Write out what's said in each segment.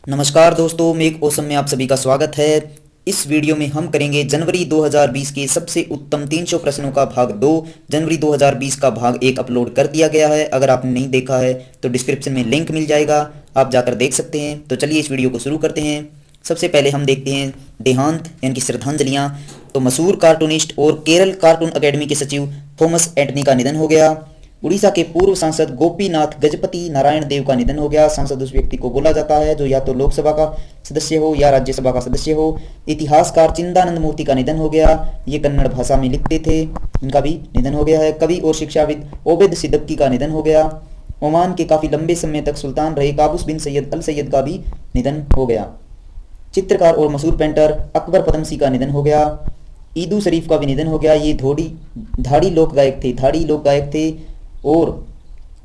नमस्कार दोस्तों, make awesome में आप सभी का स्वागत है। इस वीडियो में हम करेंगे जनवरी 2020 के सबसे उत्तम 300 प्रश्नों का भाग 2। जनवरी 2020 का भाग 1 अपलोड कर दिया गया है। अगर आपने नहीं देखा है तो डिस्क्रिप्शन में लिंक मिल जाएगा, आप जाकर देख सकते हैं। तो चलिए इस वीडियो को शुरू करते हैं। सबसे पहले हम देखते हैं देहांत यानी कि श्रद्धांजलियाँ। तो मशहूर कार्टूनिस्ट और केरल कार्टून अकेडमी के सचिव थॉमस एंटनी का निधन हो गया। उड़ीसा के पूर्व सांसद गोपीनाथ गजपति नारायण देव का निधन हो गया। सांसद उस व्यक्ति को बोला जाता है जो या तो लोकसभा का सदस्य हो या राज्यसभा का सदस्य हो। इतिहासकार चिंदानंद मूर्ति का निधन हो गया। ये कन्नड़ भाषा में लिखते थे, इनका भी निधन हो गया है। कवि और शिक्षाविद ओबेद सिद्दीकी का निधन हो गया। ओमान के काफी लंबे समय तक सुल्तान रहे काबूस बिन सैयद अल सैयद का भी निधन हो गया। चित्रकार और मशहूर पेंटर अकबर पदमसी का निधन हो गया। ईदू शरीफ का भी निधन हो गया। ये धाड़ी लोक गायक थे। और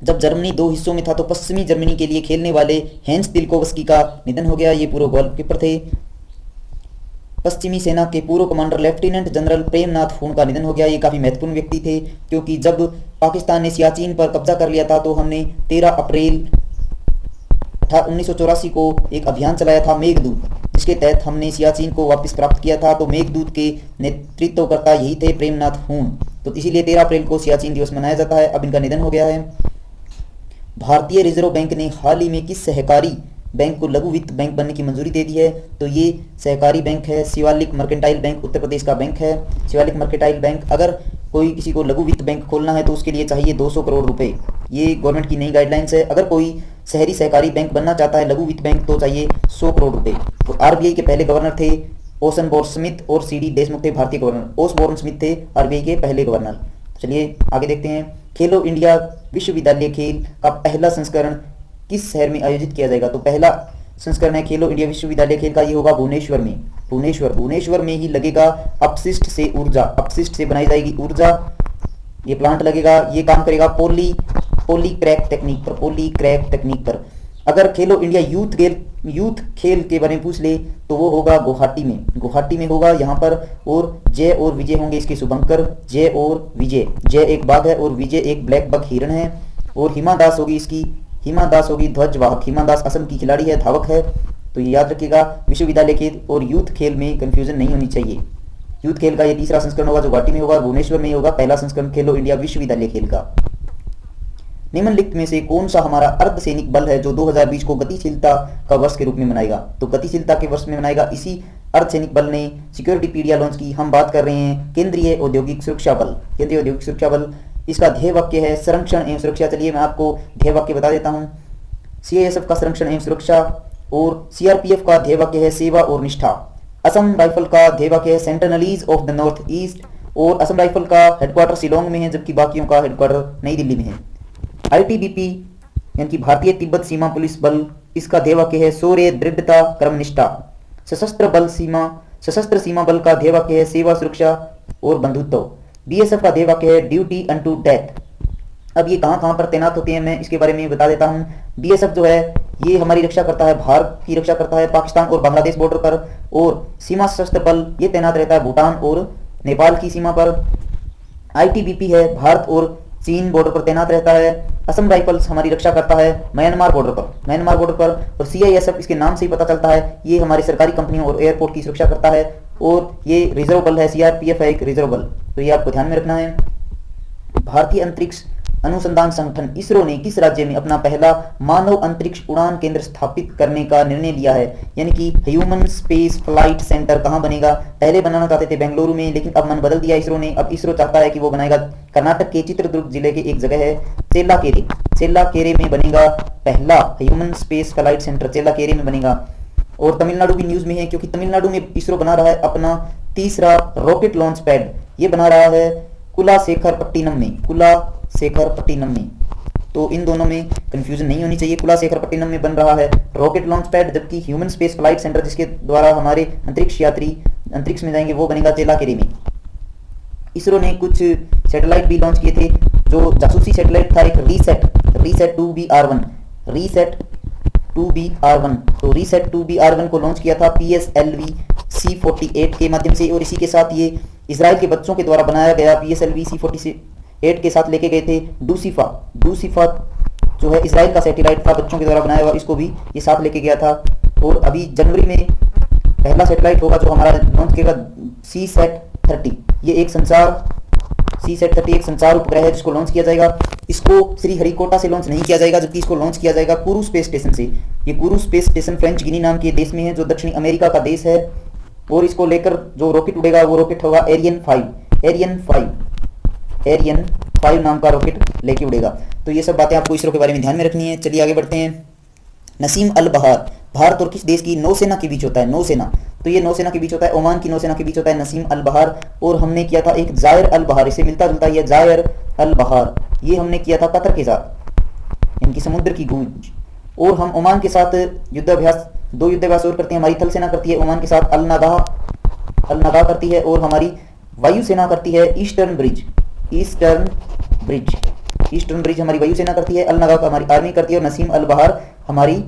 जब जर्मनी दो हिस्सों में था तो पश्चिमी जर्मनी के लिए खेलने वाले हेंस तिल्कोवस्की का निधन हो गया। ये पूर्व गोलकीपर थे। पश्चिमी सेना के पूर्व कमांडर लेफ्टिनेंट जनरल प्रेमनाथ फून का निधन हो गया। ये काफ़ी महत्वपूर्ण व्यक्ति थे, क्योंकि जब पाकिस्तान ने सियाचिन पर कब्जा कर लिया था तो हमने 13 अप्रैल 1984 को एक अभियान चलाया था मेघदूत, जिसके तहत हमने सियाचिन को वापस प्राप्त किया था। तो मेघदूत के नेतृत्वकर्ता यही थे प्रेमनाथ फून। तो इसीलिए 13 अप्रैल को सियाचिन दिवस मनाया जाता है। अब इनका निधन हो गया है। भारतीय रिजर्व बैंक ने हाल ही में किस सहकारी बैंक को लघु वित्त बैंक बनने की मंजूरी दे दी है? तो ये सहकारी बैंक है शिवालिक मर्केंटाइल बैंक, उत्तर प्रदेश का बैंक है शिवालिक मर्केंटाइल बैंक। अगर कोई किसी को लघु वित्त बैंक खोलना है तो उसके लिए चाहिए 200 करोड़ रुपए। ये गवर्नमेंट की नई गाइडलाइंस है। अगर कोई शहरी सहकारी बैंक बनना चाहता है लघु वित्त बैंक तो चाहिए 100 करोड़ रुपए। तो आरबीआई के पहले गवर्नर थे ओसबोर्न स्मिथ और सीडी देशमुख थे भारतीय गवर्नर। ओसबोर्न स्मिथ थे आरबीआई के पहले गवर्नर। चलिए आगे देखते हैं। खेलो इंडिया विश्वविद्यालय खेल का पहला संस्करण किस शहर में आयोजित किया जाएगा? तो पहला संस्करण है खेलो इंडिया विश्वविद्यालय खेल का, ये होगा भुवनेश्वर में। भुवनेश्वर में ही लगेगा। अपशिष्ट से ऊर्जा, अपशिष्ट से बनाई जाएगी ऊर्जा, ये प्लांट लगेगा। ये काम करेगा पोली क्रैक टेक्निक पर। अगर खेलो इंडिया यूथ खेल के बारे में पूछ ले तो वो होगा गुवाहाटी में होगा यहाँ पर। और जय और विजय होंगे इसके शुभंकर। जय और विजय, जय एक बाघ है और विजय एक ब्लैक बक हिरण है। और हिमा दास होगी ध्वजवाहक। हिमा दास असम की खिलाड़ी है, धावक है। तो ये याद रखिएगा। विश्वविद्यालय खेल और यूथ खेल में कंफ्यूजन नहीं होनी चाहिए। यूथ खेल का ये तीसरा संस्करण होगा जो गुवाहाटी में होगा। भुवनेश्वर में होगा पहला संस्करण खेलो इंडिया विश्वविद्यालय खेल का। निम्नलिखित में से कौन सा हमारा अर्धसैनिक बल है जो 2020 को गतिशीलता का वर्ष के रूप में मनाएगा? तो गतिशीलता के वर्ष में मनाएगा। इसी अर्धसैनिक बल ने सिक्योरिटी पीडिया लॉन्च की। हम बात कर रहे हैं केंद्रीय औद्योगिक सुरक्षा बल। इसका ध्येय वाक्य है संरक्षण एवं सुरक्षा। चलिए मैं आपको ध्येय वाक्य बता देता हूँ। सीआईएसएफ का संरक्षण एवं सुरक्षा और सीआरपीएफ का ध्येय वाक्य है सेवा और निष्ठा। असम राइफल का ध्येय वाक्य है Sentinelese of the north east. और असम राइफल का हेडक्वार्टर शिलोंग में है, जबकि बाकियों का हेडक्वार्टर नई दिल्ली में है। आईटीबीपी यानी कि भारतीय तिब्बत सीमा पुलिस बल, इसका ध्येय वाक्य है शौर्य, दृढ़ता, कर्मनिष्ठा। सशस्त्र सीमा बल का ध्येय वाक्य है सेवा, सुरक्षा और बंधुत्व। बीएसएफ का ध्येय वाक्य है ड्यूटी अनटू डेथ। अब ये कहाँ पर तैनात होते हैं मैं इसके बारे में बता देता हूँ। बीएसएफ जो है ये हमारी रक्षा करता है, भारत की रक्षा करता है पाकिस्तान और बांग्लादेश बॉर्डर पर। और सीमा सशस्त्र बल ये तैनात रहता है भूटान और नेपाल की सीमा पर। आईटीबीपी है भारत और चीन बॉर्डर पर तैनात रहता है। असम राइफल्स हमारी रक्षा करता है म्यांमार बॉर्डर पर। और सीआईएसएफ इसके नाम से ही पता चलता है ये हमारी सरकारी कंपनियों और एयरपोर्ट की सुरक्षा करता है। और ये रिजर्व बल है, सीआरपीएफ है एक रिजर्व बल, तो ये आपको ध्यान में रखना है। भारतीय अंतरिक्ष अनुसंधान संगठन इसरो ने किस राज्य में अपना पहला मानव अंतरिक्ष उड़ान केंद्र स्थापित करने का निर्णय लिया है? यानी कि ह्यूमन स्पेस फ्लाइट सेंटर कहाँ बनेगा? पहले बनाना चाहते थे बेंगलुरु में, लेकिन अब मन बदल दिया इसरो ने। अब इसरो चाहता है कि वो बनाएगा कर्नाटक के चित्रदुर्ग जिले के एक जगह है चेल्लाकेरे में बनेगा पहला ह्यूमन स्पेस फ्लाइट सेंटर, चेल्लाकेरे में बनेगा। और तमिलनाडु भी न्यूज में है, क्योंकि तमिलनाडु में इसरो बना रहा है अपना तीसरा रॉकेट लॉन्च पैड। ये बना रहा है कुलाशेखरपट्टिनम में। तो इन दोनों में कंफ्यूजन नहीं होनी चाहिए। कुलाशेखरपट्टिनम में बन रहा है रॉकेट लॉन्च पैड, जबकि ह्यूमन स्पेस फ्लाइट सेंटर जिसके द्वारा हमारे अंतरिक्ष यात्री अंतरिक्ष में जाएंगे वो बनेगा चेल्लाकेरे में। इसरो ने कुछ सैटेलाइट भी लॉन्च किए थे। जो जासूसी सैटेलाइट था एक रीसेट 2BR1। तो रीसेट 2BR1 को लॉन्च किया था PSLV C48 के माध्यम से। और इसी के साथ ये इजराइल के बच्चों के द्वारा बनाया गया PSLV C48 के साथ लेके गए थे डूसीफा जो है इजराइल का सैटेलाइट था बच्चों के द्वारा बनाया हुआ, इसको भी ये साथ लेके गया था। और अभी जनवरी में पहला सैटेलाइट होगा जो हमारा लॉन्च किएगा CSAT-30। ये एक संचार CSAT-30 एक संचार उपग्रह है जिसको लॉन्च किया जाएगा। इसको श्रीहरिकोटा से लॉन्च नहीं किया जाएगा, जबकि इसको लॉन्च किया जाएगा कोरू स्पेस स्टेशन से। ये कोरू स्पेस स्टेशन फ्रेंच गिनी नाम के देश में है जो दक्षिणी अमेरिका का देश है। और इसको लेकर जो रॉकेट उड़ेगा वो रॉकेट होगा एरियन 5 नाम का रॉकेट लेके उड़ेगा। तो ये सब बातें आपको इसरो के बारे में ध्यान में रखनी है। चलिए आगे बढ़ते हैं। नसीम अल बहार भारत और किस देश की नौसेना के बीच होता है? नौसेना, तो ये नौसेना के बीच होता है, ओमान की नौसेना के बीच होता है नसीम अल बहार। और हमने किया था एक जायर अल बहार, इसे मिलता जुलता है जायर अल बहार, ये हमने किया था कतर के साथ, इनकी समुद्र की गूंज। और हम ओमान के साथ युद्धाभ्यास, 2 युद्धाभ्यास और करते हैं। हमारी थल सेना करती है ओमान के साथ अल नगा करती है, और हमारी वायुसेना करती है ईस्टर्न ब्रिज हमारी वायुसेना करती है, अल नगा हमारी आर्मी करती है, और नसीम अल बहार हमारी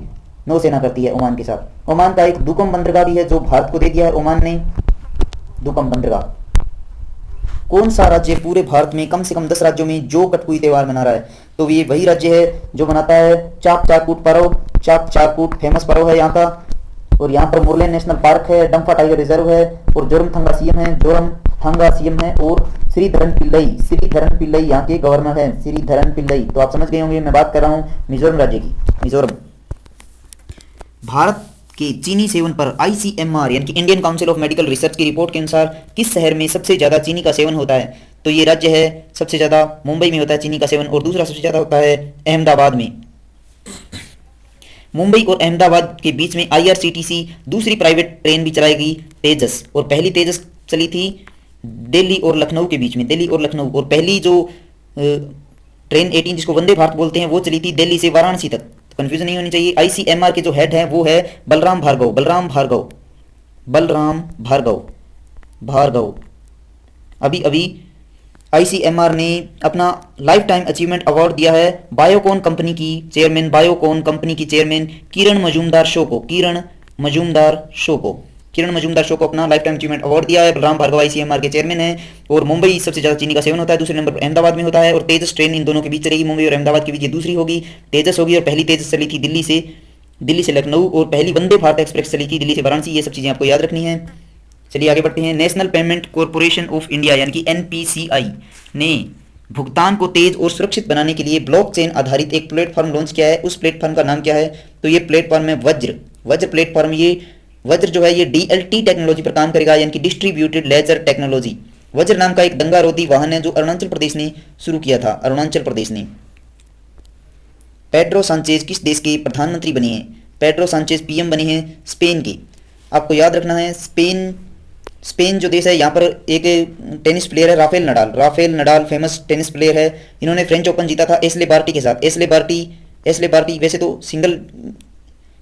नौसेना करती है ओमान के साथ। ओमान का एक दुकम बंदरगाह भी है जो भारत को दे दिया है ओमान ने, दुकम बंदरगाह। कौन सा राज्य पूरे भारत में कम से कम 10 राज्यों में जो कटपुई त्योहार मना रहा है? तो ये वही राज्य है जो मनाता है चाक चारकूट पर्व। चाक चारकूट फेमस पर्व है यहाँ का। और यहाँ पर मुरलेन नेशनल पार्क है, डम्फा टाइगर रिजर्व है, और जोरमथंगा सीएम है, और श्रीधरन पिल्लई यहाँ के गवर्नर हैं, श्रीधरन पिल्लई। तो आप समझ गए होंगे मैं बात कर रहा हूँ मिजोरम राज्य की, मिजोरम। भारत के चीनी सेवन पर ICMR यानी कि Indian council of medical research की रिपोर्ट के अनुसार किस शहर में सबसे ज्यादा चीनी का सेवन होता है? तो ये राज्य है सबसे ज्यादा मुंबई में होता है चीनी का सेवन, और दूसरा सबसे ज्यादा होता है अहमदाबाद में। मुंबई और अहमदाबाद के बीच में IRCTC दूसरी प्राइवेट ट्रेन भी चलाएगी, तेजस। और पहली तेजस चली थी दिल्ली और लखनऊ के बीच में, दिल्ली और लखनऊ। और पहली जो ट्रेन 18 जिसको वंदे भारत बोलते हैं वो चली थी दिल्ली से वाराणसी तक। कंफ्यूजन नहीं होनी चाहिए। ICMR के जो हेड है वो है बलराम भार्गव। अभी ICMR ने अपना लाइफ टाइम अचीवमेंट अवार्ड दिया है बायोकॉन कंपनी की चेयरमैन किरण मजूमदार शो को अपना लाइफ टाइम अचीवमेंट अवार्ड दिया है। बलराम भार्गव ICMR के चेयरमैन है। और मुंबई सबसे ज्यादा चीनी का सेवन होता है, दूसरे नंबर पर अहमदाबाद में होता है। और तेजस ट्रेन इन दोनों के बीच चलेगी, मुंबई और अहमदाबाद के बीच। ये दूसरी होगी, तेजस होगी। और पहली तेजस चली थी दिल्ली से लखनऊ, और पहली वंदे भारत एक्सप्रेस चली थी दिल्ली से वाराणसी। ये सब चीजें आपको याद रखनी है। चलिए आगे बढ़ते हैं। National payment corporation of India यानी कि NPCI ने भुगतान को तेज और सुरक्षित बनाने के लिए ब्लॉकचेन आधारित एक प्लेटफॉर्म लॉन्च किया है। उस प्लेटफॉर्म का नाम क्या है? तो ये प्लेटफॉर्म है वज्र प्लेटफॉर्म। ये वज्र जो है ये DLT टेक्नोलॉजी पर काम करेगा, यानी कि डिस्ट्रीब्यूटेड लेजर टेक्नोलॉजी। वज्र नाम का एक दंगारोधी वाहन है जो अरुणाचल प्रदेश ने शुरू किया था, अरुणाचल प्रदेश ने। पेड्रो सांचेज किस देश के प्रधानमंत्री बने हैं? पेड्रो सांचेज PM बने हैं स्पेन के। आपको याद रखना है स्पेन जो देश है, यहाँ पर एक टेनिस प्लेयर है Rafael Nadal famous tennis player है। इन्होंने फ्रेंच ओपन जीता था एस्ले बार्टी के साथ। एस्ले बार्टी वैसे तो सिंगल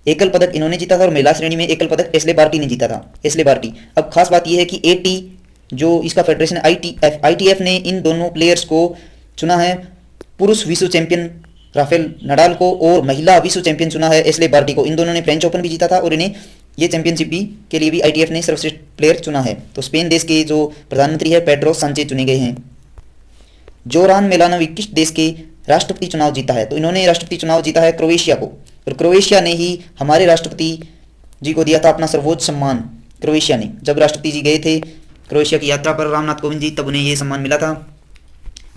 एकल पदक इन्होंने जीता था, और महिला श्रेणी में एकल पदक एस्ले बार्टी ने जीता था, एस्ले बार्टी। अब खास बात यह है कि AT जो इसका फेडरेशन है ITF ने इन दोनों प्लेयर्स को चुना है, पुरुष विश्व चैंपियन राफेल नडाल को और महिला विश्व चैंपियन चुना है एस्ले बार्टी को। इन दोनों ने फ्रेंच ओपन भी जीता था और इन्हें ये चैंपियनशिप भी के लिए भी ITF ने सर्वश्रेष्ठ प्लेयर चुना है। तो स्पेन देश के जो प्रधानमंत्री है पेड्रो सांचेज चुने गए हैं। जोरान मिलानोविच किस देश के राष्ट्रपति चुनाव जीता है? तो इन्होंने राष्ट्रपति चुनाव जीता है क्रोएशिया को, और क्रोएशिया ने ही हमारे राष्ट्रपति जी को दिया था अपना सर्वोच्च सम्मान। क्रोएशिया ने जब राष्ट्रपति जी गए थे क्रोएशिया की यात्रा पर रामनाथ कोविंद जी, तब उन्हें यह सम्मान मिला था।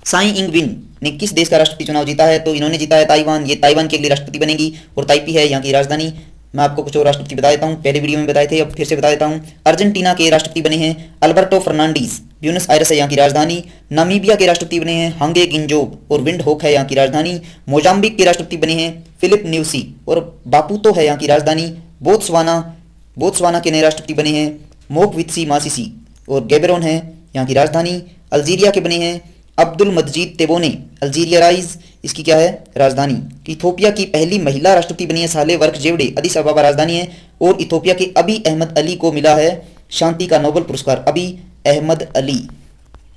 साई इंग विन ने किस देश का राष्ट्रपति चुनाव जीता है? तो इन्होंने जीता है ताइवान। ये ताइवान की अगली राष्ट्रपति बनेगी, और ताइपी है यहाँ की राजधानी। मैं आपको कुछ और राष्ट्रपति बता देता हूँ, पहले वीडियो में बताए थे, अब फिर से बता देता हूँ। अर्जेंटीना के राष्ट्रपति बने हैं अल्बर्टो फर्नांडीज, ब्यूनस आयरस है यहाँ की राजधानी। नामीबिया के राष्ट्रपति बने हैं हांगे गिंजोब, और विंड होक है यहाँ की राजधानी। मोजाम्बिक के राष्ट्रपति बने हैं फिलिप न्यूसी, और बापुतो है यहाँ की राजधानी। बोत्सवाना के नए राष्ट्रपति बने हैं मोकवित्सी मासिसी, और गैबरोन है यहाँ की राजधानी। अल्जीरिया के बने हैं अब्दुल मजीद तेबोने, अल्जीरिया राइज इसकी क्या है राजधानी। इथोपिया की पहली महिला राष्ट्रपति बनी है साले वर्क जेवडे, अदिस अबाबा राजधानी है। और इथोपिया के अबी अहमद अली को मिला है शांति का नोबेल पुरस्कार। अबी अहमद अली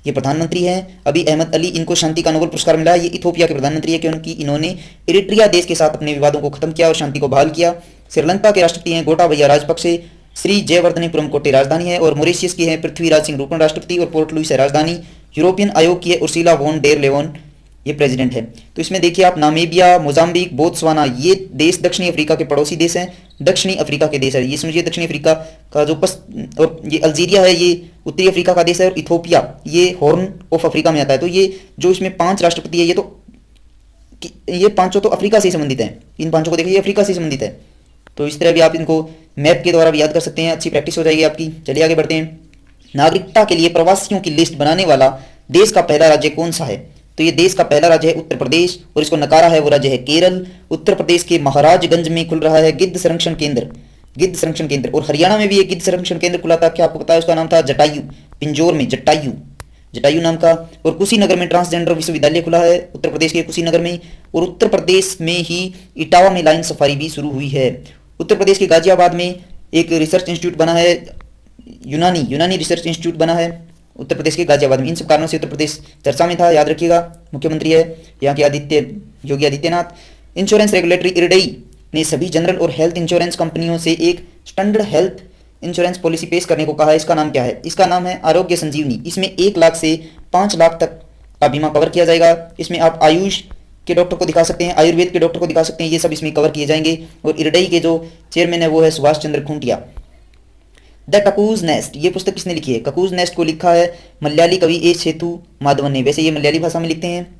ये प्रधानमंत्री हैं, अबी अहमद अली, इनको शांति का नोबेल पुरस्कार मिला है। ये इथोपिया के प्रधानमंत्री है क्योंकि इन्होंने इरिट्रिया देश के साथ अपने विवादों को खत्म किया और शांति को बहाल किया। श्रीलंका के राष्ट्रपति हैं गोटाबया राजपक्षे, श्री जयवर्धनेपुरम कोटे राजधानी है। और मॉरिशस की हैं पृथ्वीराज सिंह रूपन राष्ट्रपति, और पोर्ट लुइस है राजधानी। यूरोपियन आयोग की है उर्सिला वॉन डेर लेवन, ये प्रेसिडेंट है। तो इसमें देखिए आप, नामीबिया, मोजाम्बिक, बोत्सवाना, ये देश दक्षिणी अफ्रीका के पड़ोसी देश हैं, दक्षिणी अफ्रीका के देश है ये समझिए। दक्षिणी अफ्रीका का जो और ये अल्जीरिया है, ये उत्तरी अफ्रीका का देश है, और इथोपिया ये हॉर्न ऑफ अफ्रीका में आता है। तो ये जो इसमें 5 राष्ट्रपति है, ये पांचों तो अफ्रीका से संबंधित हैं। इन पांचों को देखिए, ये अफ्रीका से संबंधित है। तो इस तरह भी आप इनको मैप के द्वारा भी याद कर सकते हैं, अच्छी प्रैक्टिस हो जाएगी आपकी। चलिए आगे बढ़ते हैं। नागरिकता के लिए प्रवासियों की लिस्ट बनाने वाला देश का पहला राज्य कौन सा है? तो ये देश का पहला राज्य है उत्तर प्रदेश, और इसको नकारा है वो राज्य है केरल। उत्तर प्रदेश के महाराजगंज में खुल रहा है गिद्ध संरक्षण केंद्र, गिद्ध संरक्षण केंद्र। और हरियाणा में भी एक गिद्ध संरक्षण केंद्र खुला था, क्या आपको पता है? उसका नाम था जटायू, पिंजौर में जटायू, जटायू नाम का। और कुशीनगर में ट्रांसजेंडर विश्वविद्यालय खुला है, उत्तर प्रदेश के कुशीनगर में। और उत्तर प्रदेश में ही इटावा में लाइन सफारी भी शुरू हुई है। उत्तर प्रदेश के गाजियाबाद में एक रिसर्च इंस्टीट्यूट बना है, यूनानी रिसर्च इंस्टीट्यूट बना है उत्तर प्रदेश के गाजियाबाद में। इन सब कारणों से उत्तर प्रदेश चर्चा में था, याद रखिएगा। मुख्यमंत्री है यहाँ के योगी आदित्यनाथ। इंश्योरेंस रेगुलेटरी इरडई ने सभी जनरल और हेल्थ इंश्योरेंस कंपनियों से एक स्टैंडर्ड हेल्थ इंश्योरेंस पॉलिसी पेश करने को कहा है। इसका नाम क्या है? इसका नाम है आरोग्य संजीवनी। इसमें 1 लाख से 5 लाख तक का बीमा कवर किया जाएगा। इसमें आप आयुष के डॉक्टर को दिखा सकते हैं, आयुर्वेद के डॉक्टर को दिखा सकते हैं, ये सब इसमें कवर किए जाएंगे। और इरडई के जो चेयरमैन है वो है Subhash Chandra Khuntia. The cuckoos nest, ये पुस्तक किसने लिखी है? ककूज नेस्ट को लिखा है मलयाली कवि ए सेतु माधवन ने। वैसे ये मलयाली भाषा में लिखते हैं।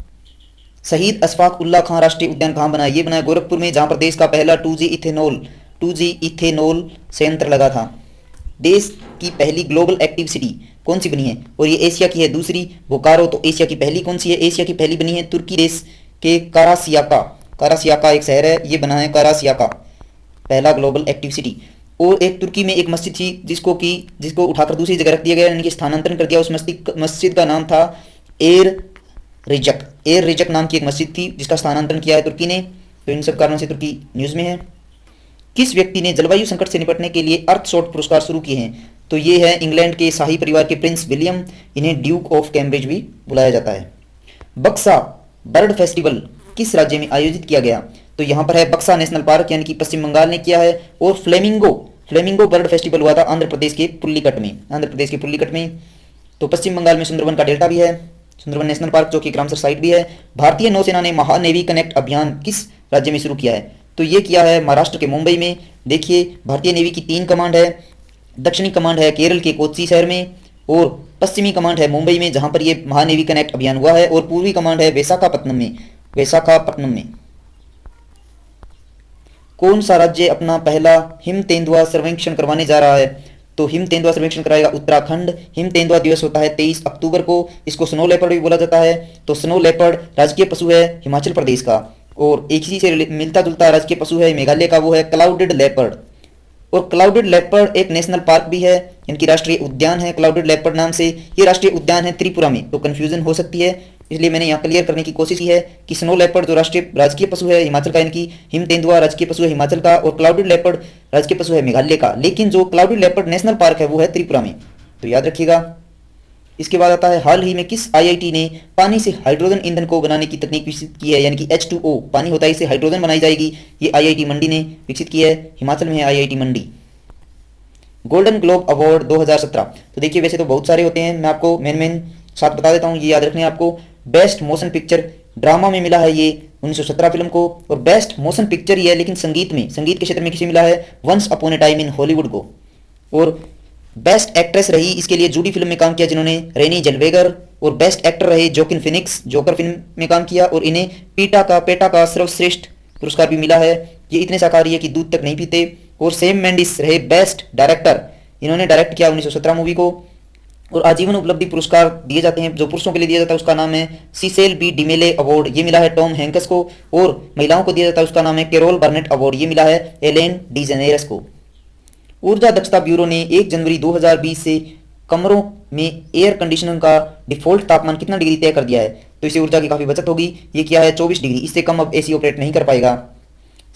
शहीद अशफाक उल्लाह खां राष्ट्रीय उद्यान कहाँ बना है? ये बना है गोरखपुर में, जहाँ पर देश का पहला 2G इथेनॉल संयंत्र लगा था। देश की पहली ग्लोबल एक्टिव सिटी कौन सी बनी है? और ये एशिया की है दूसरी, बोकारो। तो एशिया की पहली कौन सी है? एशिया की पहली बनी है तुर्की देश के कारासियाका एक शहर है, ये बना है कारासियाका, पहला ग्लोबल एक्टिव सिटी। और एक तुर्की में एक मस्जिद थी जिसको उठाकर दूसरी जगह रख दिया गया, यानी कि स्थानांतरण कर दिया। उस मस्जिद का नाम था एर रिजक नाम की एक मस्जिद थी, जिसका स्थानांतरण किया है तुर्की ने। तो इन सब कारणों से तुर्की न्यूज़ में है। किस व्यक्ति ने जलवायु संकट से निपटने के लिए अर्थशॉट पुरस्कार शुरू किए हैं? तो ये है इंग्लैंड के शाही परिवार के प्रिंस विलियम, इन्हें ड्यूक ऑफ कैम्ब्रिज भी बुलाया जाता है। बक्सा बर्ड फेस्टिवल किस राज्य में आयोजित किया गया? तो यहाँ पर है बक्सा नेशनल पार्क, यानी कि पश्चिम बंगाल ने किया है। और फ्लेमिंगो बर्ड फेस्टिवल हुआ था आंध्र प्रदेश के पुल्लिकट में। तो पश्चिम बंगाल में सुंदरवन का डेल्टा भी है, सुंदरवन नेशनल पार्क, जो कि एक रामसर साइट भी है। भारतीय नौसेना ने महानेवी कनेक्ट अभियान किस राज्य में शुरू किया है? तो ये किया है महाराष्ट्र के मुंबई में। देखिए भारतीय नेवी की 3 कमांड है, दक्षिणी कमांड है केरल के कोच्चि शहर में, और पश्चिमी कमांड है मुंबई में, जहां पर ये महानेवी कनेक्ट अभियान हुआ है। और पूर्वी कमांड है विशाखापट्टनम में। कौन सा राज्य अपना पहला हिम तेंदुआ सर्वेक्षण करवाने जा रहा है? तो हिम तेंदुआ सर्वेक्षण कराएगा उत्तराखंड। हिम तेंदुआ दिवस होता है 23 अक्टूबर को। इसको स्नो लेपर्ड भी बोला जाता है। तो स्नो लेपर्ड राजकीय पशु है हिमाचल प्रदेश का। और एक ही से मिलता जुलता राजकीय पशु है मेघालय का, वो है क्लाउडेड लेपर्ड। और क्लाउडेड लेपर्ड एक नेशनल पार्क भी है, इनकी राष्ट्रीय उद्यान है क्लाउडेड लेपर्ड नाम से। ये राष्ट्रीय उद्यान है त्रिपुरा में, तो कंफ्यूजन हो सकती है, इसलिए मैंने यहाँ क्लियर करने की कोशिश की है कि स्नो लेपर्ड जो राजकीय पशु है हिमाचल का, इनकी हिम तेंदुआ राजकीय पशु है हिमाचल का, और क्लाउडेड लेपर्ड राजकीय पशु है मेघालय का। लेकिन जो क्लाउडेड लेपर्ड नेशनल पार्क है वो है त्रिपुरा में, तो याद रखिएगा। इसके बाद आता है हाल ही में किस आईआईटी ने पानी से हाइड्रोजन ईंधन को बनाने की तकनीक विकसित की है, यानी कि H2O पानी होता है, इससे हाइड्रोजन बनाई जाएगी। ये आईआईटी मंडी ने विकसित की है, हिमाचल में है आईआईटी मंडी। गोल्डन ग्लोब अवार्ड 2017, तो देखिए वैसे तो बहुत सारे होते हैं, मैं आपको मेन 7 बता देता हूँ, ये याद रखने आपको। बेस्ट मोशन पिक्चर ड्रामा में मिला है ये 1917 फिल्म को, और बेस्ट मोशन पिक्चर ही है, लेकिन संगीत के क्षेत्र में किसे मिला है? Once upon a time in Hollywood को। और बेस्ट एक्ट्रेस रही इसके लिए जूडी फिल्म में काम किया जिन्होंने रेनी जेल्वेगर, और बेस्ट एक्टर रहे जोकिन फिनिक्स, जोकर फिल्म में काम किया, और इन्हें पेटा का सर्वश्रेष्ठ पुरस्कार भी मिला है। ये इतने शाकाहारी है कि दूध तक नहीं पीते। और सैम मेंडिस रहे बेस्ट डायरेक्टर, इन्होंने डायरेक्ट किया 1917 मूवी को। और आजीवन उपलब्धि पुरस्कार दिए जाते हैं, जो पुरुषों के लिए दिया जाता है उसका नाम है सीसेल बी डिमेले अवार्ड, ये मिला है टॉम हैंक्स को। और महिलाओं को दिया जाता है उसका नाम है कैरोल बर्नेट अवार्ड, ये मिला है एलेन डिजेनेरेस को। ऊर्जा दक्षता ब्यूरो ने 1 जनवरी 2020 से कमरों में एयर कंडीशनर का डिफॉल्ट तापमान कितना डिग्री तय कर दिया है? तो इससे ऊर्जा की काफ़ी बचत होगी। ये क्या है? 24 डिग्री, इससे कम अब एसी ऑपरेट नहीं कर पाएगा।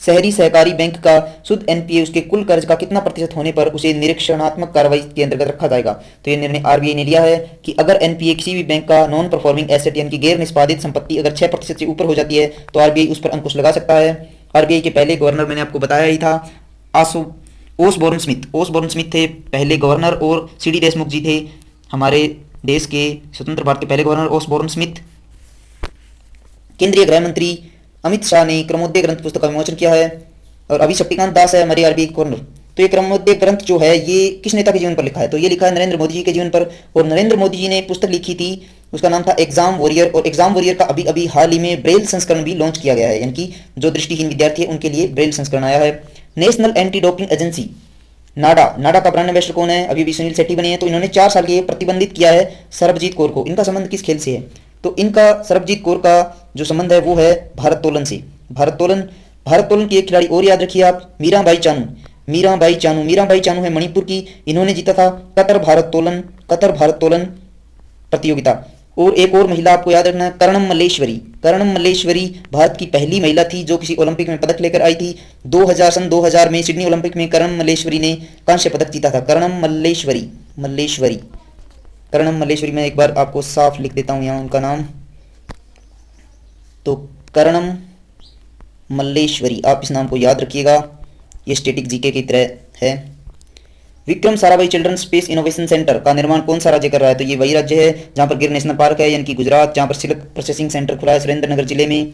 शहरी सहकारी बैंक का शुद्ध एनपीए उसके कुल कर्ज का कितना प्रतिशत होने पर उसे निरीक्षणात्मक कार्रवाई के अंतर्गत रखा जाएगा? तो ये निर्णय आरबीआई ने लिया है कि अगर एनपीए किसी भी बैंक का नॉन परफॉर्मिंग एसेट यानी कि गैर निष्पादित संपत्ति अगर 6% से ऊपर हो जाती है तो आरबीआई उस पर अंकुश लगा सकता है। आरबीआई के पहले गवर्नर मैंने आपको बताया ही था, ओसबोर्न स्मिथ थे पहले गवर्नर, और सीडी देशमुख जी थे हमारे देश के स्वतंत्र भारत के पहले गवर्नर ओसबोर्न स्मिथ। केंद्रीय गृह मंत्री अमित शाह ने क्रमोदय ग्रंथ पुस्तक का विमोचन किया है। और अभी शक्तिकांत दास है हमारे आरबीआई कॉर्नर। तो ये क्रमोदय ग्रंथ जो है ये किस नेता के जीवन पर लिखा है? तो ये लिखा है नरेंद्र मोदी जी के जीवन पर। और नरेंद्र मोदी जी ने पुस्तक लिखी थी, उसका नाम था एग्जाम वॉरियर। और एग्जाम वॉरियर का अभी अभी हाल ही में ब्रेल संस्करण भी लॉन्च किया गया है, यानी कि जो दृष्टिहीन विद्यार्थी है उनके लिए ब्रेल संस्करण आया है। नेशनल एंटी डोपिंग एजेंसी नाडा का ब्रांड एम्बेसडर कौन है? अभी अभी सुनील शेट्टी बने हैं। तो इन्होंने 4 साल के लिए प्रतिबंधित किया है सरबजीत कौर को। इनका संबंध किस खेल से है? तो इनका सरबजीत कौर का जो संबंध है वो है भारोत्तोलन से। भारोत्तोलन की एक खिलाड़ी और याद रखिए आप, मीराबाई चानू है मणिपुर की। इन्होंने जीता था कतर भारोत्तोलन प्रतियोगिता। और एक और महिला आपको याद रखना है, कर्णम मल्लेश्वरी भारत की पहली महिला थी जो किसी ओलंपिक में पदक लेकर आई थी। 2000 में सिडनी ओलंपिक में कर्णम मल्लेश्वरी ने कांस्य पदक जीता था। कर्णम मल्लेश्वरी मैं एक बार आपको साफ लिख देता हूं यहाँ उनका नाम। तो कर्णम मल्लेश्वरी, आप इस नाम को याद रखिएगा, ये स्टैटिक जीके की तरह है। Vikram Sarabhai children space innovation centre का निर्माण कौन सा राज्य कर रहा है? तो ये वही राज्य है जहां पर गिर नेशनल पार्क है, यानी कि गुजरात, जहां पर सिल्क प्रोसेसिंग सेंटर खुला है सुरेंद्रनगर जिले में।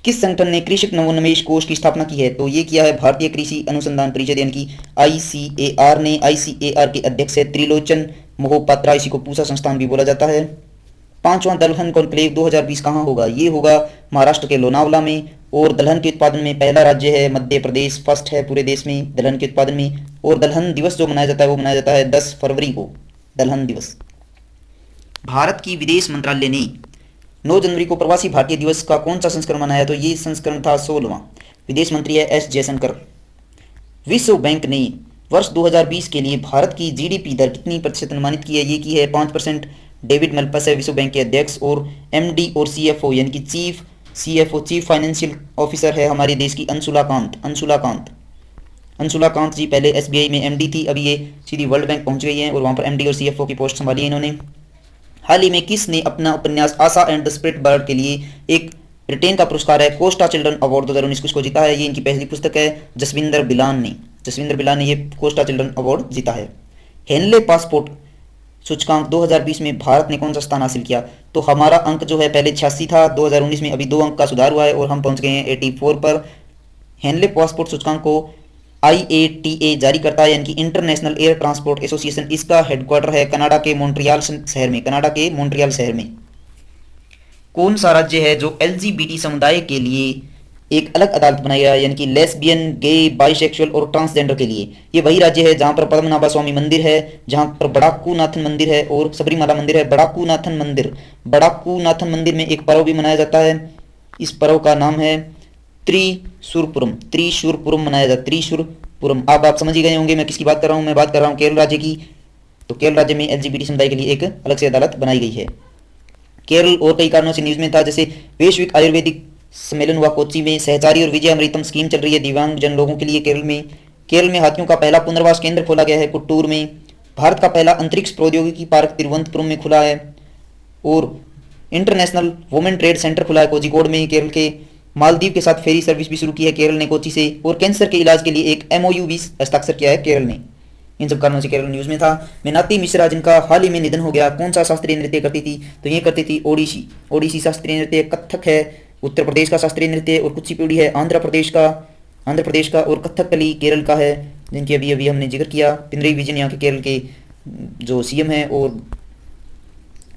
किस संगठन ने कृषक नवोन्मेष कोष की स्थापना की है? तो ये किया है भारतीय कृषि अनुसंधान परिषद, यानी कि ICAR ने। ICAR के अध्यक्ष है त्रिलोचन मोहोपात्रा, इसी को पूसा संस्थान भी बोला जाता है। 5वां दलहन कॉन्क्लेव 2020 कहाँ होगा? ये होगा महाराष्ट्र के लोनावला में। और दलहन के उत्पादन में पहला राज्य है मध्य प्रदेश, फर्स्ट है पूरे देश में दलहन के उत्पादन में। और दलहन दिवस जो मनाया जाता है वो मनाया जाता है 10 फरवरी को, दलहन दिवस। भारत की विदेश मंत्रालय ने 9 जनवरी को प्रवासी भारतीय दिवस का कौन सा संस्करण मनाया? तो ये संस्करण था 16वां। विदेश मंत्री है S जयशंकर। विश्व बैंक ने वर्ष 2020 के लिए भारत की GDP दर कितनी प्रतिशत अनुमानित की है? ये की है 5%। डेविड मल्पस है विश्व बैंक के अध्यक्ष। और MD और CFO यानी कि चीफ फाइनेंशियल ऑफिसर है हमारे देश की अंशुला कांत जी। पहले SBI में MD थी, अभी ये सीधी वर्ल्ड बैंक पहुंच गई है और वहां पर MD और CFO की पोस्ट संभाली है इन्होंने। हाल ही में किसने अपना उपन्यास आशा एंड द स्प्रिट बर्ड के लिए एक ब्रिटेन का पुरस्कार है कोस्टा चिल्ड्रन अवार्ड 2019 को जीता है? ये इनकी पहली पुस्तक है। जसविंदर बिलान ने ये कोस्टा चिल्ड्रन अवार्ड जीता है। हेनले पासपोर्ट सूचकांक 2020 में भारत ने कौन सा स्थान हासिल किया? तो हमारा अंक जो है पहले 86 था, 2019 में अभी 2 अंक का सुधार हुआ है और हम पहुंच गए हैं 84 पर। हेनले पासपोर्ट सूचकांक को IATA जारी करता है, यानी कि इंटरनेशनल एयर ट्रांसपोर्ट एसोसिएशन। इसका हेडक्वार्टर है कनाडा के मॉन्ट्रियल शहर में। कौन सा राज्य है जो LGBT समुदाय के लिए एक अलग अदालत बनाई गया है, यानी कि लेस्बियन, गे, बाइसेक्सुअल और ट्रांसजेंडर के लिए? ये वही राज्य है जहां पर पद्मनाभा स्वामी मंदिर है, जहां पर बड़ाकूनाथन मंदिर है और सबरीमाला मंदिर है। बड़ाकूनाथन मंदिर में एक पर्व भी मनाया जाता है। इस पर्व का नाम है त्रिशूरपुरम मनाया जाता है। त्रिशूरपुरम। अब आप समझ ही गए होंगे मैं किसकी बात कर रहा हूँ। मैं बात कर रहा हूँ केरल राज्य की। तो केरल राज्य में LGBT समुदाय के लिए एक अलग से अदालत बनाई गई है। केरल और कई कारणों से न्यूज में था, जैसे वैश्विक आयुर्वेदिक सम्मेलन हुआ कोच्चि में, सहचारी और विजय अमृतम स्कीम चल रही है दिव्यांग जन लोगों के लिए केरल में हाथियों का पहला पुनर्वास केंद्र खोला गया है कुट्टूर में। भारत का पहला अंतरिक्ष प्रौद्योगिकी पार्क तिरुवनंतपुरम में खुला है। और इंटरनेशनल वुमेन ट्रेड सेंटर खुला है कोझिकोड में केरल के। मालदीव के साथ फेरी सर्विस भी शुरू की है केरल ने कोच्चि से। और कैंसर के इलाज के लिए एक MOU भी हस्ताक्षर किया है केरल ने। इन सब कारणों से केरल न्यूज में था। मीनाती मिश्रा जिनका हाल ही में निधन हो गया, कौन सा शास्त्रीय नृत्य करती थी? तो ये करती थी ओडिसी शास्त्रीय नृत्य। कथक है उत्तर प्रदेश का शास्त्रीय नृत्य और कुचिपुड़ी है आंध्र प्रदेश का और कथकली केरल का है, जिनकी अभी अभी हमने जिक्र किया। पिनरई विजयन यहाँ के केरल के जो CM है। और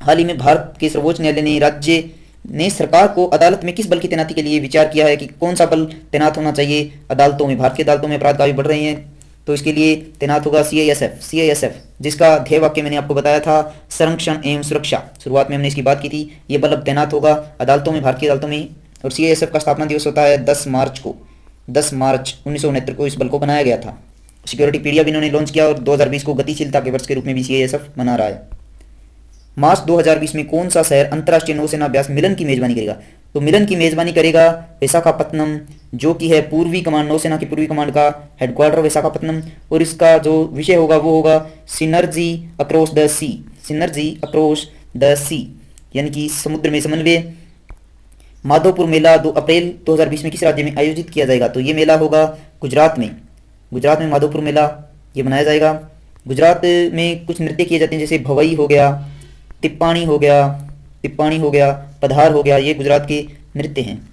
हाल ही में भारत के सर्वोच्च न्यायालय ने राज्य ने सरकार को अदालत में किस बल की तैनाती के लिए विचार किया है कि कौन सा बल तैनात होना चाहिए अदालतों में? भारत की अदालतों में अपराध काफी बढ़ रहे हैं, तो इसके लिए तैनात होगा CISF, जिसका ध्येय वाक्य मैंने आपको बताया था, संरक्षण एवं सुरक्षा। शुरुआत में हमने इसकी बात की थी। ये बल अब तैनात होगा अदालतों में, भारत की अदालतों में। और CISF का स्थापना दिवस होता है 10 मार्च 1969 को इस बल को बनाया गया था। सिक्योरिटी पीडिया भी इन्होंने लॉन्च किया और 2020 को गतिशीलता के वर्ष के रूप में भी CISF मना रहा है। मार्च 2020 में कौन सा शहर अंतर्राष्ट्रीय नौसेना अभ्यास मिलन की मेजबानी करेगा? तो मिलन की मेजबानी करेगा विशाखापत्तनम, जो कि है पूर्वी कमांड, नौसेना की पूर्वी कमांड का हेडक्वार्टर विशाखापत्तनम। और इसका जो विषय होगा वो होगा सिनर्जी अक्रॉस द सी, यानी कि समुद्र में समन्वय। माधोपुर मेला 2 अप्रैल 2020 में किस राज्य में आयोजित किया जाएगा? तो ये मेला होगा गुजरात में माधोपुर मेला ये मनाया जाएगा। गुजरात में कुछ नृत्य किए जाते हैं, जैसे भवई हो गया, तिप्पाणी हो गया, पधार हो गया, ये गुजरात के नृत्य हैं।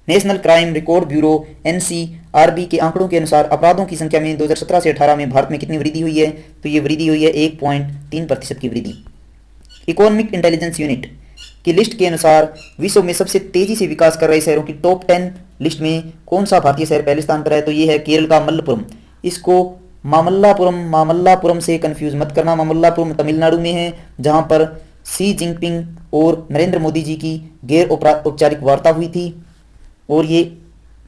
National crime record bureau NCRB के आंकड़ों के अनुसार अपराधों की संख्या में 2017 से 18 में भारत में कितनी वृद्धि हुई है? तो ये वृद्धि हुई है 1.3% की वृद्धि। इकोनॉमिक इंटेलिजेंस यूनिट की लिस्ट के अनुसार विश्व में सबसे तेजी से विकास कर रहे शहरों की टॉप 10 लिस्ट में कौन सा भारतीय शहर पहले स्थान पर है? तो ये है केरल का मल्लपुरम। इसको मामल्लापुरम से कंफ्यूज मत करना। मामल्लापुरम तमिलनाडु में है, जहां पर शी जिनपिंग और नरेंद्र मोदी जी की गैर औपचारिक वार्ता हुई थी। और ये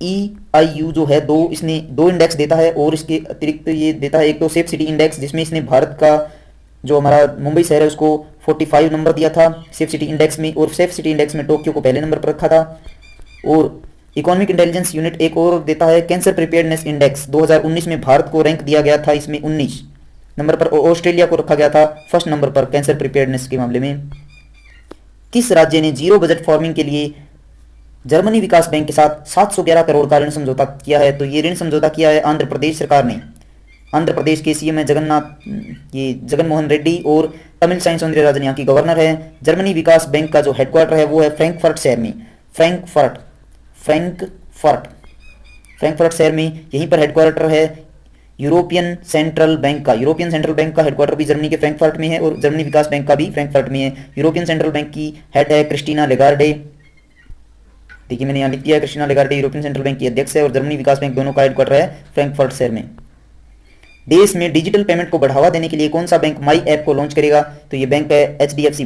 EIU जो है इसने दो इंडेक्स देता है, और इसके अतिरिक्त ये देता है एक तो सेफ सिटी इंडेक्स, जिसमें इसने भारत का जो हमारा मुंबई शहर है उसको 45 नंबर दिया था सेफ सिटी इंडेक्स में, और सेफ सिटी इंडेक्स में टोक्यो को पहले नंबर पर रखा था। और इकोनॉमिक इंटेलिजेंस यूनिट एक और देता है कैंसर प्रिपेयर्डनेस इंडेक्स। 2019 में भारत को रैंक दिया गया था इसमें 19 नंबर पर, और ऑस्ट्रेलिया को रखा गया था फर्स्ट नंबर पर कैंसर प्रिपेयर्डनेस के मामले में। किस राज्य ने जीरो बजट फार्मिंग के लिए जर्मनी विकास बैंक के साथ 711 करोड़ का ऋण समझौता किया है? तो ये ऋण समझौता किया है आंध्र प्रदेश सरकार ने। आंध्र प्रदेश के सीएम है जगनमोहन रेड्डी, और तमिलसाई सौंदरराजन यहाँ की गवर्नर है। जर्मनी विकास बैंक का जो हेडक्वार्टर है वो है फ्रैंकफर्ट शहर में। फ्रैंकफर्ट शहर में यहीं पर हेडक्वार्टर है यूरोपियन सेंट्रल बैंक का हेडक्वार्टर भी जर्मनी के फ्रैंकफर्ट में है, और जर्मनी विकास बैंक का भी फ्रैंकफर्ट में है। यूरोपियन सेंट्रल बैंक की हेड है क्रिस्टीना लेगार्डे। देखिए मैंने यहाँ लिख दिया है, Christine Lagarde European Central Bank की अध्यक्ष है, और जर्मनी विकास बैंक दोनों का हेडक्वार्टर है फ्रैंकफर्ट शहर में। देश में डिजिटल पेमेंट को बढ़ावा देने के लिए कौन सा बैंक माई ऐप को लॉन्च करेगा? तो ये बैंक है HDFC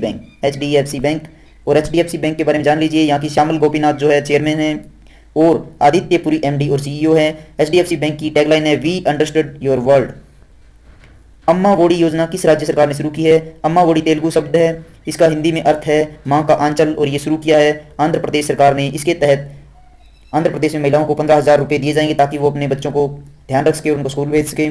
बैंक। और HDFC बैंक के बारे में जान लीजिए, यहाँ की श्यामल गोपीनाथ जो है चेयरमैन है, और आदित्य पुरी MD और CEO है। HDFC बैंक की टैगलाइन है वी अंडरस्टूड योर वर्ल्ड। अम्मा ओडी योजना किस राज्य सरकार ने शुरू की है? अम्मा ओडी तेलुगु शब्द है, इसका हिंदी में अर्थ है माँ का आंचल, और ये शुरू किया है आंध्र प्रदेश सरकार ने। इसके तहत आंध्र प्रदेश में महिलाओं को 15,000 रुपये दिए जाएंगे ताकि वो अपने बच्चों को ध्यान रख सके और उनको स्कूल भेज सके।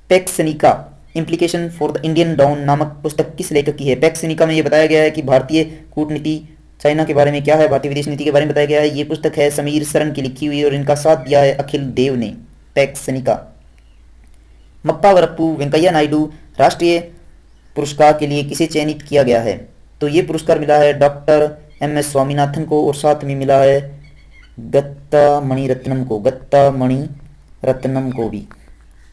Pax Sinica implication for the Indian Dawn नामक पुस्तक किस लेखक की है? पैक्स सेनिका में ये बताया गया है कि भारतीय कूटनीति चाइना के बारे में क्या है, भारतीय विदेश नीति के बारे में बताया गया है। ये पुस्तक है समीर सरन की लिखी हुई, और इनका साथ दिया है अखिल देव ने। पैक्स सेनिका। मप्पावरप्पु वेंकैया नायडू राष्ट्रीय पुरस्कार के लिए किसे चयनित किया गया है? तो ये पुरस्कार मिला है डॉक्टर MS स्वामीनाथन को, और साथ में मिला है गत्ता मणि रत्नम को भी।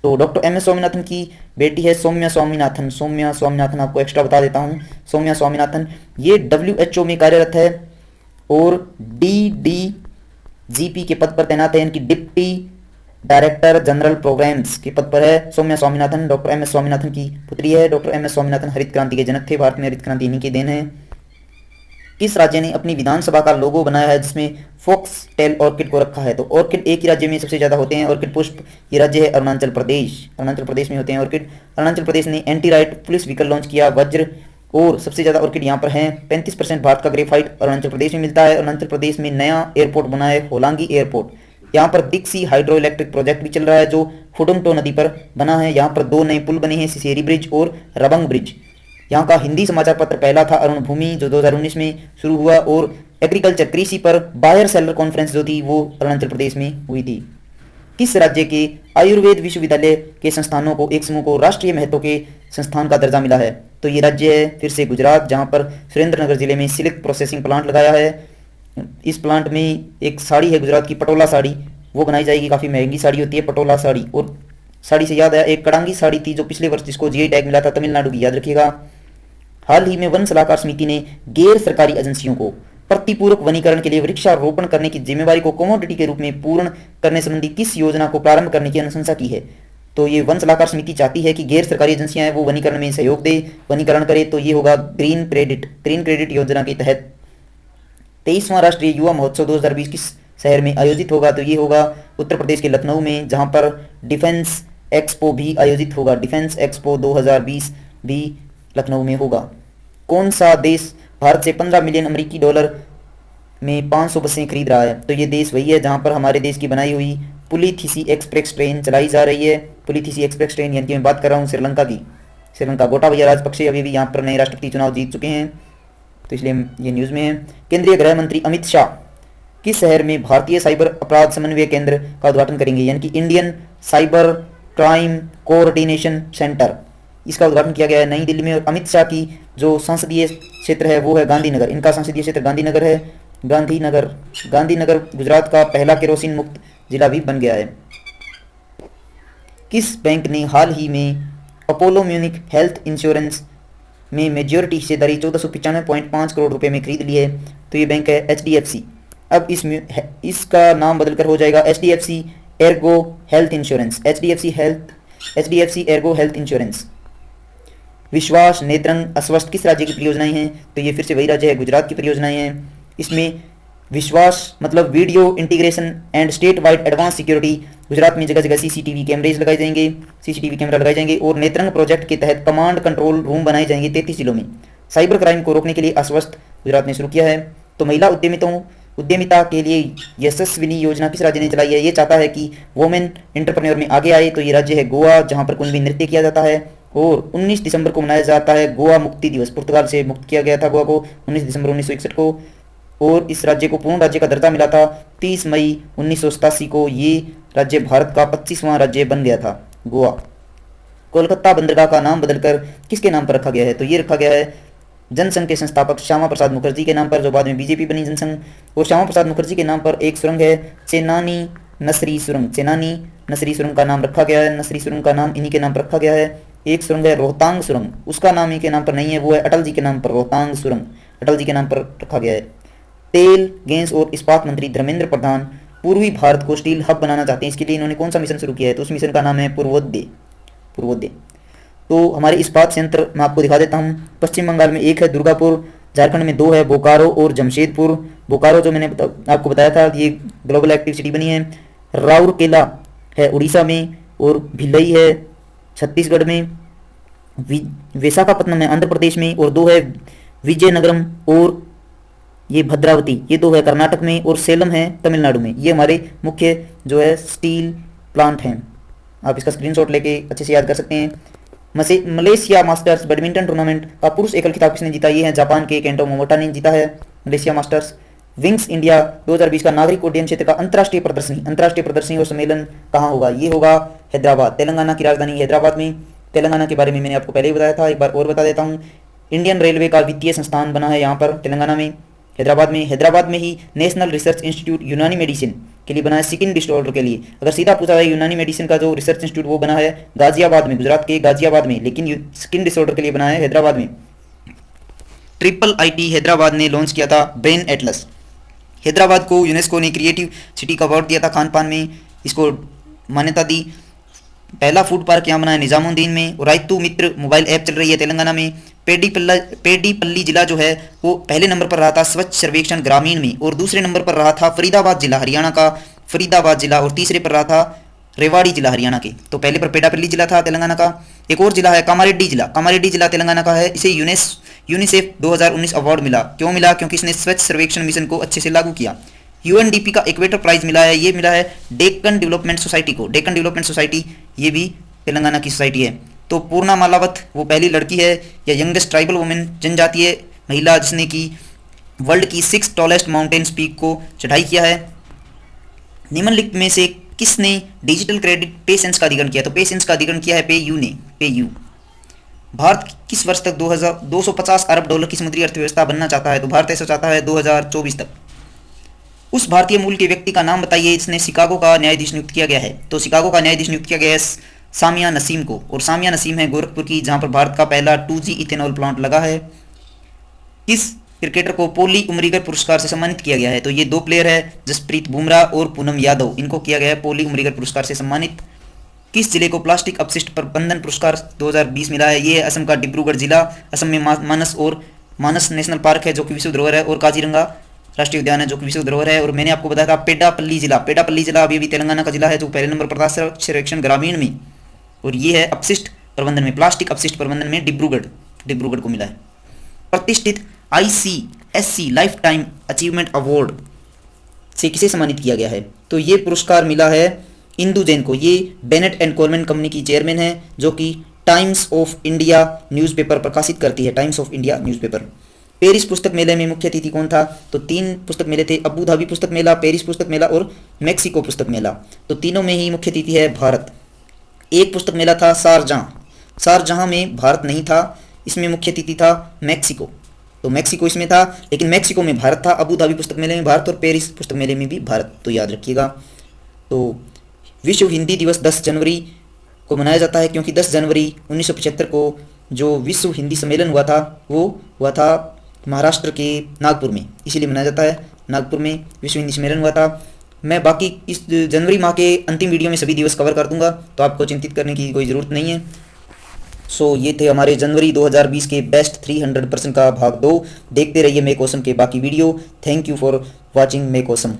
तो डॉक्टर MS स्वामीनाथन की बेटी है सौम्या स्वामीनाथन, आपको एक्स्ट्रा बता देता हूँ। सौम्या स्वामीनाथन ये WHO में कार्यरत है, और DDGP के पद पर तैनात है, इनकी डिप्टी डायरेक्टर जनरल प्रोग्राम्स के पद पर है सौम्या स्वामीनाथन। डॉक्टर MS स्वामीनाथन की पुत्री है। डॉक्टर MS स्वामीनाथन हरित क्रांति के जनक थे, भारत में हरित क्रांति इन्हीं की देन है। किस राज्य ने अपनी विधानसभा का लोगो बनाया है जिसमें फॉक्स टेल ऑर्किड को रखा है? तो ऑर्किड एक ही राज्य में सबसे ज्यादा होते हैं, ऑर्किड पुष्प। ये राज्य है अरुणाचल प्रदेश में होते हैं ऑर्किड। अरुणाचल प्रदेश ने anti right police vehicle launch किया वज्र, और सबसे ज्यादा ऑर्किड यहाँ पर हैं। 35% भारत का ग्रेफाइट अरुणाचल प्रदेश में मिलता है। अरुणाचल प्रदेश में नया एयरपोर्ट बना है होलांगी एयरपोर्ट। यहाँ पर दिक्सी हाइड्रो इलेक्ट्रिक प्रोजेक्ट भी चल रहा है जो फुडुंगटो नदी पर बना है। यहाँ पर 2 नए पुल बने हैं, सिसेरी ब्रिज और रबंग ब्रिज। यहाँ का हिंदी समाचार पत्र पहला था अरुण भूमि, जो 2019 में शुरू हुआ, और एग्रीकल्चर कृषि पर बायर सेलर कॉन्फ्रेंस जो थी वो अरुणाचल प्रदेश में हुई थी। किस राज्य के आयुर्वेद विश्वविद्यालय के संस्थानों को एक समूह को राष्ट्रीय महत्व के संस्थान का दर्जा मिला है? तो ये राज्य है फिर से गुजरात, जहाँ पर सुरेंद्रनगर जिले में सिल्क प्रोसेसिंग प्लांट लगाया है। इस प्लांट में एक साड़ी है गुजरात की पटोला साड़ी, वो बनाई जाएगी। काफ़ी महंगी साड़ी होती है पटोला साड़ी। और साड़ी से याद आया, एक कड़ांगी साड़ी थी जो पिछले वर्ष जिसको GI टैग मिला था तमिलनाडु की, याद रखिएगा। हाल ही में वन सलाहकार समिति ने गैर सरकारी एजेंसियों को प्रतिपूरक वनीकरण के लिए वृक्षारोपण करने की जिम्मेवारी को कमोडिटी के रूप में पूर्ण करने संबंधी किस योजना को प्रारंभ करने की अनुशंसा की है? तो ये वन सलाहकार समिति चाहती है कि गैर सरकारी एजेंसियां हैं वो वनीकरण में सहयोग दे, वनीकरण करे। तो ये होगा ग्रीन क्रेडिट योजना के तहत। 23वां राष्ट्रीय युवा महोत्सव 2020 किस शहर में आयोजित होगा? तो ये होगा उत्तर प्रदेश के लखनऊ में, जहां पर डिफेंस एक्सपो भी आयोजित होगा। डिफेंस एक्सपो 2020 भी लखनऊ में होगा। कौन सा देश भारत से 15 मिलियन अमेरिकी डॉलर में 500 बसें खरीद रहा है? तो ये देश वही है जहां पर हमारे देश की बनाई हुई पुलिथिसी एक्सप्रेस ट्रेन चलाई जा रही है। पुलिथिसी एक्सप्रेस ट्रेन यानी कि मैं बात कर रहा हूँ श्रीलंका की। श्रीलंका गोटाबया राजपक्षे अभी भी यहाँ पर नए राष्ट्रपति चुनाव जीत चुके हैं, तो इसलिए ये न्यूज़ में है। केंद्रीय गृह मंत्री अमित शाह किस शहर में भारतीय साइबर अपराध समन्वय केंद्र का उद्घाटन करेंगे? यानी कि Indian cyber crime coordination centre, इसका उद्घाटन किया गया है नई दिल्ली में। और अमित शाह की जो संसदीय क्षेत्र है वो है गांधीनगर, इनका संसदीय क्षेत्र गांधीनगर है। गांधीनगर गुजरात का पहला केरोसिन मुक्त जिला भी बन गया है। किस बैंक ने हाल ही में अपोलो म्यूनिक हेल्थ इंश्योरेंस में मेजॉरिटी हिस्सेदारी 1495.5 करोड़ रुपए में खरीद ली है? तो ये बैंक है HDFC। अब इसका नाम बदलकर हो जाएगा HDFC Ergo health insurance, HDFC Ergo health insurance. विश्वास, नेत्रंग, अस्वस्थ किस राज्य की परियोजनाएं हैं? तो ये फिर से वही राज्य है, गुजरात की परियोजनाएं हैं। इसमें विश्वास मतलब video integration and state wide advance security, Gujarat में जगह जगह CCTV कैमरेज लगाए जाएंगे, CCTV कैमरा लगाए जाएंगे। और नेत्रंग प्रोजेक्ट के तहत कमांड कंट्रोल रूम बनाए जाएंगे 33 जिलों में। साइबर क्राइम को रोकने के लिए आश्वस्त गुजरात ने शुरू किया है। तो महिला उद्यमिता के लिए यशस्विनी योजना किस राज्य ने चलाई है? ये चाहता है कि वोमेन एंटरप्रेन्योर में आगे आए। तो ये राज्य है गोवा, जहां पर कुंभी नृत्य किया जाता है। और 19 दिसंबर को मनाया जाता है गोवा मुक्ति दिवस, पुर्तगाल से मुक्त किया गया था गोवा को 19 दिसंबर 1961 को। और इस राज्य को पूर्ण राज्य का दर्जा मिला था 30 मई 1987 को। ये राज्य भारत का 25वां राज्य बन गया था गोवा। कोलकाता बंदरगाह का नाम बदलकर किसके नाम पर रखा गया है? तो ये रखा गया है जनसंघ के संस्थापक श्यामा प्रसाद मुखर्जी के नाम पर, जो बाद में बीजेपी बनी जनसंघ। और श्यामा प्रसाद मुखर्जी के नाम पर एक सुरंग है चेनानी नसरी सुरंग का नाम रखा गया है। नसरी सुरंग का नाम इन्हीं के नाम पर रखा गया है। एक सुरंग है रोहतांग सुरंग, उसका नाम इनके नाम पर नहीं है, वो है अटल जी के नाम पर। रोहतांग सुरंग अटल जी के नाम पर रखा गया है। तेल, गैस और इस्पात मंत्री धर्मेंद्र प्रधान पूर्वी भारत को स्टील हब बनाना चाहते हैं। इसके लिए इन्होंने कौन सा मिशन शुरू किया है? तो उस मिशन का नाम है पूर्वोदय। तो हमारे इस्पात संयंत्र मैं आपको दिखा देता हूँ। पश्चिम बंगाल में एक है दुर्गापुर, झारखंड में 2 है बोकारो और जमशेदपुर। बोकारो जो मैंने आपको बताया था ये ग्लोबल एक्टिव सिटी बनी है। राउरकेला है उड़ीसा में और भिलई है छत्तीसगढ़ में। विशाखापट्टनम है आंध्र प्रदेश में और 2 है विजयनगरम और ये भद्रावती, ये 2 है कर्नाटक में। और सेलम है तमिलनाडु में। ये हमारे मुख्य जो है स्टील प्लांट हैं। आप इसका स्क्रीनशॉट लेके अच्छे से याद कर सकते हैं। मलेशिया मास्टर्स बैडमिंटन टूर्नामेंट का पुरुष एकल खिताब किसने जीता? ये है जापान के केंटो मोमोटा ने जीता है मलेशिया मास्टर्स। विंग्स इंडिया 2020 का नागरिक उड्डयन क्षेत्र का अंतर्राष्ट्रीय प्रदर्शनी और सम्मेलन कहाँ होगा? ये होगा हैदराबाद, तेलंगाना की राजधानी हैदराबाद में। तेलंगाना के बारे में मैंने आपको पहले ही बताया था, एक बार और बता देता हूँ। इंडियन रेलवे का वित्तीय संस्थान बना है यहाँ पर तेलंगाना में, हैदराबाद में ही नेशनल रिसर्च इंस्टीट्यूट यूनानी मेडिसिन के लिए बना है, स्किन डिसऑर्डर के लिए। अगर सीधा पूछा जाए यूनानी मेडिसिन का जो रिसर्च इंस्टीट्यूट वो बना है गाजियाबाद में, गुजरात के गाजियाबाद में, लेकिन स्किन डिसऑर्डर के लिए बना है हैदराबाद में। IIIT हैदराबाद ने लॉन्च किया था ब्रेन एटलस। हैदराबाद को यूनेस्को ने क्रिएटिव सिटी का अवार्ड दिया था खान पान में, इसको मान्यता दी। पहला फूड पार्क यहाँ बना है निजामुद्दीन में। और रायतू मित्र मोबाइल ऐप चल रही है तेलंगाना में। पेडीपल्ली जिला जो है वो पहले नंबर पर रहा था स्वच्छ सर्वेक्षण ग्रामीण में, और दूसरे नंबर पर रहा था फरीदाबाद जिला हरियाणा का, और तीसरे पर रहा था रेवाड़ी जिला हरियाणा के। तो पहले पर पेडापल्ली जिला था तेलंगाना का। एक और जिला है कामारेड्डी जिला तेलंगाना का है। इसे यूनिसेफ 2019 अवार्ड मिला। क्यों मिला? क्योंकि इसने स्वच्छ सर्वेक्षण मिशन को अच्छे से लागू किया। UNDP का इक्वेटर प्राइज मिला है, ये मिला है डेक्कन डेवलपमेंट सोसाइटी को। डेक्कन डेवलपमेंट सोसाइटी ये भी तेलंगाना की सोसाइटी है। तो पूर्णा मालावत वो पहली लड़की है या यंगेस्ट ट्राइबल वुमेन जनजातीय महिला जिसने की वर्ल्ड की 6 टॉलेस्ट माउंटेन्स पीक को चढ़ाई किया है। निम्नलिखित में से किसने डिजिटल क्रेडिट पेसेंस का अधिग्रहण किया? तो पेसेंस का अधिग्रहण किया है पेयू ने। भारत किस वर्ष तक 250 अरब डॉलर की समुद्री अर्थव्यवस्था बनना चाहता है? तो भारत ऐसा चाहता है 2024 तक। उस भारतीय मूल के व्यक्ति का नाम बताइए जिसने शिकागो का न्यायाधीश नियुक्त किया गया है। तो शिकागो का न्यायाधीश नियुक्त किया गया है सामिया नसीम को। और सामिया नसीम है गोरखपुर की, जहां पर भारत का पहला 2G इथेनॉल प्लांट लगा है। किस क्रिकेटर को पोली उमरीगर पुरस्कार से सम्मानित किया गया है? तो ये 2 प्लेयर है जसप्रीत बुमराह और पूनम यादव, इनको किया गया है पोली उमरीगर पुरस्कार से सम्मानित। किस जिले को प्लास्टिक अपशिष्ट प्रबंधन पुरस्कार 2020 मिला है? ये है असम का डिब्रूगढ़ जिला। असम में मानस नेशनल पार्क है जो कि विश्व धरोहर है, और काजीरंगा राष्ट्रीय उद्यान है जो कि विश्व धरोहर है। और मैंने आपको बताया था पेडापल्ली जिला अभी तेलंगाना का जिला है जो पहले नंबर पर था सर्वेक्षण ग्रामीण में। और ये है अपशिष्ट प्रबंधन में, प्लास्टिक अपशिष्ट प्रबंधन में डिब्रूगढ़ को मिला है। प्रतिष्ठित ICSC life time achievement award से किसे सम्मानित किया गया है? तो ये पुरस्कार मिला है इंदु जैन को। ये बेनेट एंड कोलमैन कंपनी की चेयरमैन है जो कि टाइम्स ऑफ इंडिया न्यूज़पेपर प्रकाशित करती है, times of India newspaper. Paris पुस्तक मेले में मुख्य अतिथि कौन था? तो 3 पुस्तक मेले थे, अबू धाबी पुस्तक मेला, पेरिस पुस्तक मेला और मैक्सिको पुस्तक मेला। तो तीनों में ही मुख्य अतिथि है भारत। एक पुस्तक मेला था शारजहां में भारत नहीं था। इसमें मुख्य अतिथि था मैक्सिको, तो मैक्सिको इसमें था, लेकिन मैक्सिको में भारत था। अबू धाबी पुस्तक मेले में भारत और पेरिस पुस्तक मेले में भी भारत, तो याद रखिएगा। तो विश्व हिंदी दिवस 10 जनवरी को मनाया जाता है, क्योंकि 10 जनवरी 1975 को जो विश्व हिंदी सम्मेलन हुआ था वो हुआ था महाराष्ट्र के नागपुर में, इसीलिए मनाया जाता है। नागपुर में विश्व हिंदी सम्मेलन हुआ था। मैं बाकी इस जनवरी माह के अंतिम वीडियो में सभी दिवस कवर कर दूंगा, तो आपको चिंतित करने की कोई ज़रूरत नहीं है। सो ये थे हमारे जनवरी 2020 के बेस्ट 300% का भाग 2। देखते रहिए मेक ऑसम के बाकी video. Thank you for watching make awesome.